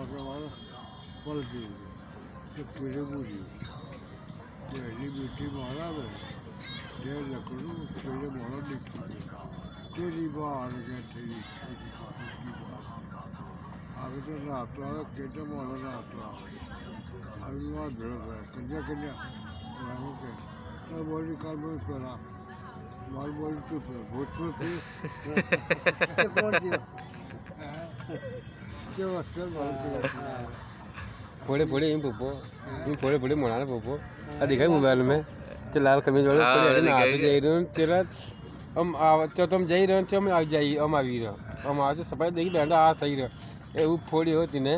वाला पलटी तो कीड़े बुरी पहली बेटी मारा मैं ये लकड़ू कीड़े मारा लिखी तेरी बात के तेरी आगे तो रात वाला केटा मारा रात वाला अभी वहाँ भिड़ गया कन्या कन्या के तो बोली काल में पड़ा माल बोली तो भोजपुर पे कौन जी जो असल माल फोड़े फोड़े इन पोपो इन फोड़े फोड़े मोड़ा पोपो आ दिखाई मोबाइल में चलाल कमीज वाले पूरे ना तो जाई रहो तेरा हम तो तुम जाई रहो तो हम आ जाई हम आवी रहो हम आज सफाई देखी बैंड आ सही रहो ए वो फोड़ी होती ने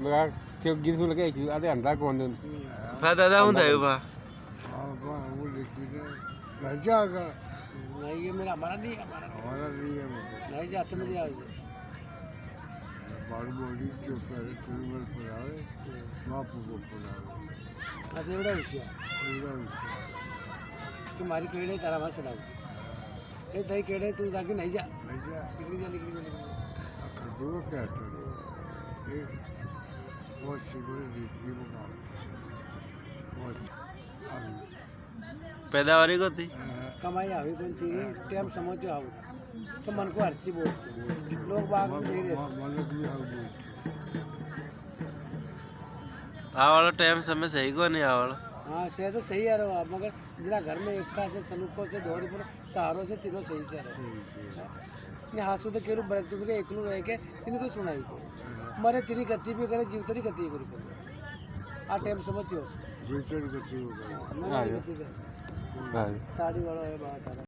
मगा क्यों गिर फुल के आधे अंडा कौन दे भा दादा हूं थायो भा हां वो देखी ने राजा का नहीं ये मेरा हमारा नहीं है नहीं जाते मुझे आज बाल बॉडी जो पहले ट्रिमर पर आए माप को पर आए आज एवढा विषय तुम्हारी केड़े तारा भाषा डाल ए दही केड़े तू जाके नहीं जा निकल जा खड़ो क्या करो ये बहुत सीधे रीति बना बहुत पैदावारी को थी कमाई आवी कौन सी टाइम समझो आओ तो मन को हर्षी बोलते लोग बाग नहीं रहते आ वाला टाइम समय सही को नहीं आ वाला हाँ से तो सही है रो मगर जरा घर में एक से सलूकों से दौड़ी पर सहारों से तीनों सही से रहे ने हासु तो केरू बरत के एकलू रह के इनको सुनाई को मरे तेरी गति भी करे जीव तेरी गति भी करे आ टाइम समझो जीवन गति हो गई ताड़ी वाला है बात